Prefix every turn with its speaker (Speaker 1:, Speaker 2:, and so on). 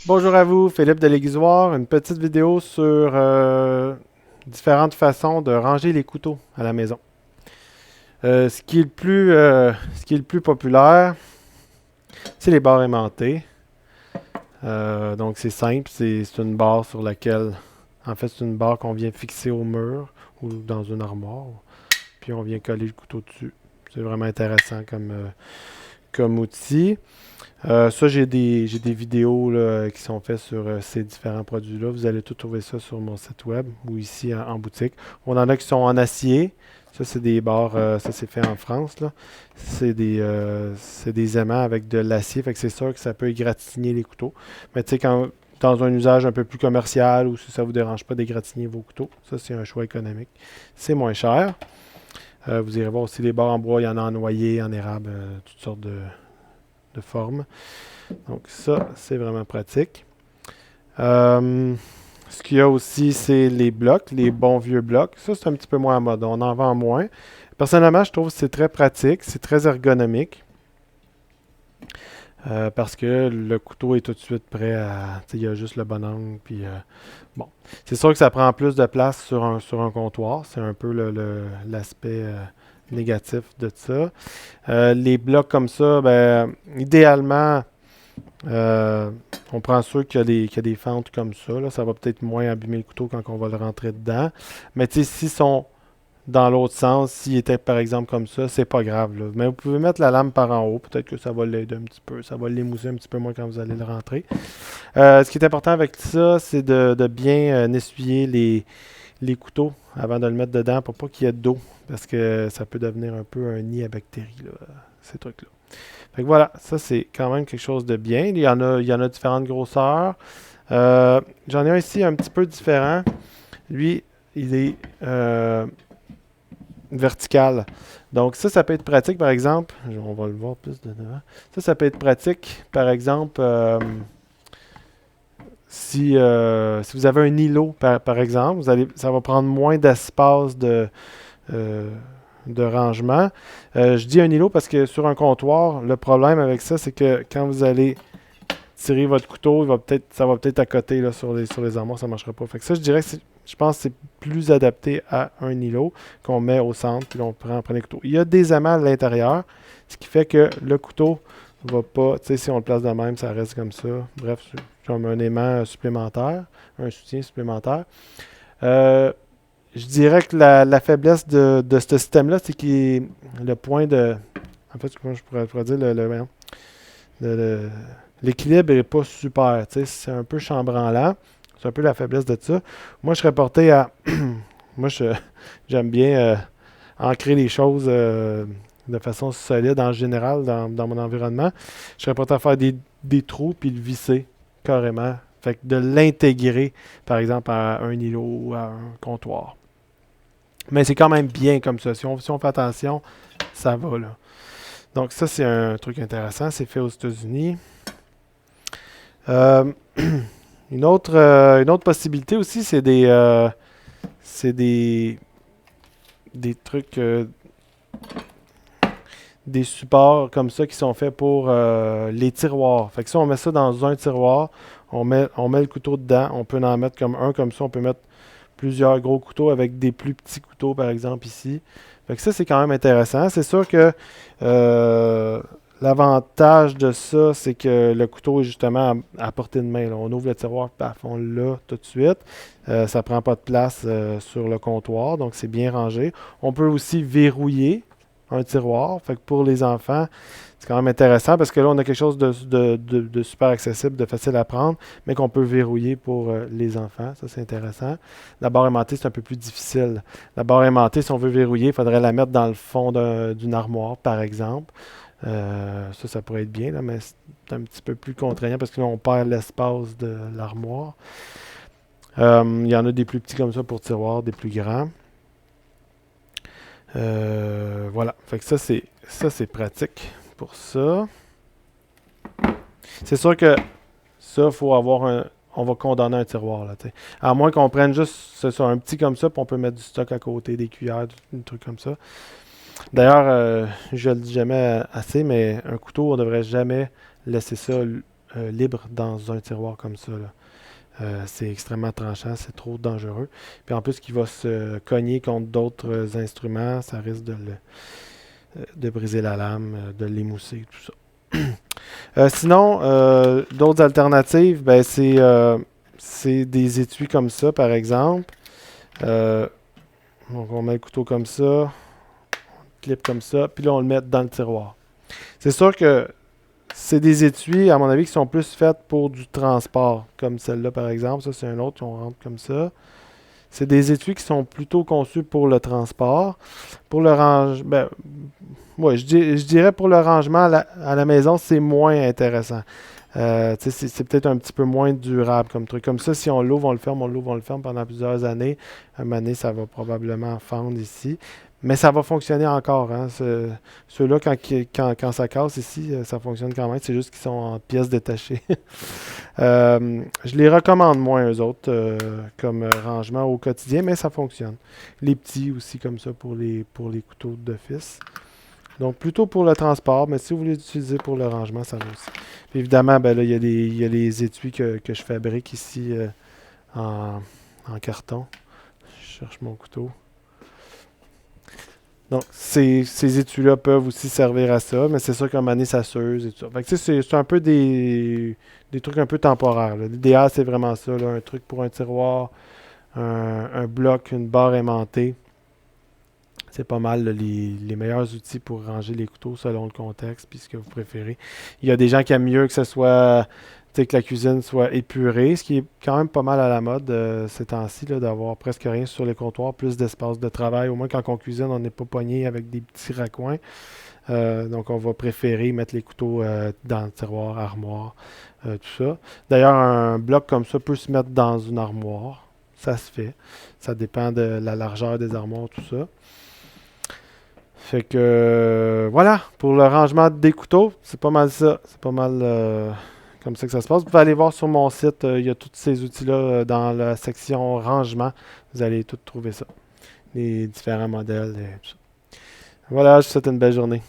Speaker 1: Bonjour à vous, Philippe de l'Aiguisoire. Une petite vidéo sur différentes façons de ranger les couteaux à la maison. Ce qui est le plus populaire, c'est les barres aimantées. Donc c'est simple, c'est une barre sur laquelle, en fait c'est une barre qu'on vient fixer au mur ou dans une armoire, puis on vient coller le couteau dessus. C'est vraiment intéressant comme outil. Ça, j'ai des vidéos là, qui sont faites sur ces différents produits-là. Vous allez tout trouver ça sur mon site web ou ici en boutique. On en a qui sont en acier. Ça, c'est des barres, ça c'est fait en France, là. C'est des aimants avec de l'acier, fait que c'est sûr que ça peut égratigner les couteaux. Mais tu sais, quand dans un usage un peu plus commercial ou si ça vous dérange pas d'égratigner vos couteaux, ça c'est un choix économique. C'est moins cher. Vous irez voir aussi les barres en bois, il y en a en noyer, en érable, toutes sortes de formes. Donc ça, c'est vraiment pratique. Euh, Ce qu'il y a aussi, c'est les blocs, les bons vieux blocs. Ça, c'est un petit peu moins à mode. On en vend moins. Personnellement, je trouve que c'est très pratique, c'est très ergonomique. Parce que le couteau est tout de suite prêt à. Il y a juste le bon angle. Puis, bon. C'est sûr que ça prend plus de place sur un comptoir. C'est un peu l'aspect négatif de ça. Les blocs comme ça, ben, idéalement, euh, on prend ceux qui a des fentes comme ça. Là, ça va peut-être moins abîmer le couteau quand on va le rentrer dedans. Mais tu sais, s'ils sont dans l'autre sens, s'ils étaient par exemple comme ça, c'est pas grave. Là. Mais vous pouvez mettre la lame par en haut. Peut-être que ça va l'aider un petit peu. Ça va l'émousser un petit peu moins quand vous allez le rentrer. Ce qui est important avec ça, c'est de bien essuyer les couteaux avant de le mettre dedans pour pas qu'il y ait d'eau. Parce que ça peut devenir un peu un nid à bactéries, là, ces trucs-là. Fait que voilà, ça c'est quand même quelque chose de bien. Il y en a différentes grosseurs. J'en ai un ici un petit peu différent. Lui, il est vertical. Donc ça peut être pratique par exemple. On va le voir plus de devant. Ça peut être pratique par exemple si vous avez un îlot par exemple. Ça va prendre moins d'espace euh, de rangement. Je dis un îlot parce que sur un comptoir, le problème avec ça, c'est que quand vous allez tirer votre couteau, ça va peut-être à côté là, sur les armoires, ça ne marchera pas. Fait que ça, je dirais que je pense que c'est plus adapté à un îlot qu'on met au centre, puis on prend les couteaux. Il y a des aimants à l'intérieur, ce qui fait que le couteau va pas, tu sais, si on le place de même, ça reste comme ça. Bref, c'est comme un aimant supplémentaire, un soutien supplémentaire. Euh, je dirais que la faiblesse de ce système-là, c'est qu'il est le point de. En fait, comment pourrais dire le- l'équilibre n'est pas super. C'est un peu chambranlant. C'est un peu la faiblesse de ça. Moi, je serais porté à. Moi, j'aime bien ancrer les choses de façon solide en général dans mon environnement. Je serais porté à faire des trous puis le visser carrément. Fait que de l'intégrer, par exemple, à un îlot ou à un comptoir. Mais c'est quand même bien comme ça. Si on fait attention, ça va là. Donc ça, c'est un truc intéressant. C'est fait aux États-Unis. Euh, une autre possibilité aussi, c'est des trucs, des supports comme ça qui sont faits pour les tiroirs. Fait que ça, on met ça dans un tiroir, on met le couteau dedans, on peut en mettre comme un comme ça, on peut mettre plusieurs gros couteaux avec des plus petits couteaux, par exemple, ici. Fait que ça, c'est quand même intéressant. C'est sûr que euh, l'avantage de ça, c'est que le couteau est justement à portée de main. Là. On ouvre le tiroir, paf, on l'a tout de suite. Ça prend pas de place sur le comptoir, donc c'est bien rangé. On peut aussi verrouiller un tiroir. Fait que pour les enfants, c'est quand même intéressant parce que là, on a quelque chose de super accessible, de facile à prendre, mais qu'on peut verrouiller pour les enfants. Ça, c'est intéressant. La barre aimantée, c'est un peu plus difficile. La barre aimantée, si on veut verrouiller, il faudrait la mettre dans le fond d'une armoire, par exemple. Ça pourrait être bien, là, mais c'est un petit peu plus contraignant parce que là, on perd l'espace de l'armoire. Il y en a des plus petits comme ça pour tiroir, des plus grands. Voilà. Fait que ça, c'est pratique pour ça. C'est sûr que ça, faut avoir un. On va condamner un tiroir, là, t'sais. À moins qu'on prenne juste un petit comme ça, puis on peut mettre du stock à côté, des cuillères, des trucs comme ça. D'ailleurs, je le dis jamais assez, mais un couteau, on devrait jamais laisser ça libre dans un tiroir comme ça, là. C'est extrêmement tranchant, c'est trop dangereux. Puis en plus qu'il va se cogner contre d'autres instruments, ça risque de briser la lame, de l'émousser, tout ça. Sinon, d'autres alternatives, ben c'est des étuis comme ça, par exemple. Euh, donc on met le couteau comme ça, on clip comme ça, puis là on le met dans le tiroir. C'est sûr que c'est des étuis, à mon avis, qui sont plus faites pour du transport, comme celle-là par exemple. Ça, c'est un autre, on rentre comme ça. C'est des étuis qui sont plutôt conçus pour le transport. Pour le rangement, ben, ouais, je dirais pour le rangement à la maison, c'est moins intéressant. C'est peut-être un petit peu moins durable comme truc. Comme ça, si on l'ouvre, on le ferme, on l'ouvre, on le ferme pendant plusieurs années, à un moment donné, ça va probablement fendre ici. Mais ça va fonctionner encore. Hein. Ceux-là, quand ça casse ici, ça fonctionne quand même. C'est juste qu'ils sont en pièces détachées. Je les recommande moins, eux autres, comme rangement au quotidien, mais ça fonctionne. Les petits aussi, comme ça, pour les couteaux d'office. Donc, plutôt pour le transport, mais si vous voulez l'utiliser pour le rangement, ça va aussi. Puis évidemment, ben là, il y a les étuis que je fabrique ici en, en carton. Je cherche mon couteau. Donc, ces étuis-là peuvent aussi servir à ça, mais c'est sûr qu'à un moment donné, ça s'use et tout ça. Fait que, tu sais, c'est un peu des trucs un peu temporaires, là. L'idéal, c'est vraiment ça, là, un truc pour un tiroir, un bloc, une barre aimantée. C'est pas mal là, les meilleurs outils pour ranger les couteaux selon le contexte puis ce que vous préférez. Il y a des gens qui aiment mieux que ce soit, tu sais, que la cuisine soit épurée, ce qui est quand même pas mal à la mode ces temps-ci, là, d'avoir presque rien sur les comptoirs, plus d'espace de travail. Au moins quand on cuisine, on n'est pas pogné avec des petits raccoins. Donc on va préférer mettre les couteaux dans le tiroir, armoire, tout ça. D'ailleurs, un bloc comme ça peut se mettre dans une armoire. Ça se fait. Ça dépend de la largeur des armoires, tout ça. Fait que voilà, pour le rangement des couteaux, c'est pas mal ça. C'est pas mal comme ça que ça se passe. Vous pouvez aller voir sur mon site, il y a tous ces outils-là dans la section rangement. Vous allez tout trouver ça. Les différents modèles et tout ça. Voilà, je vous souhaite une belle journée.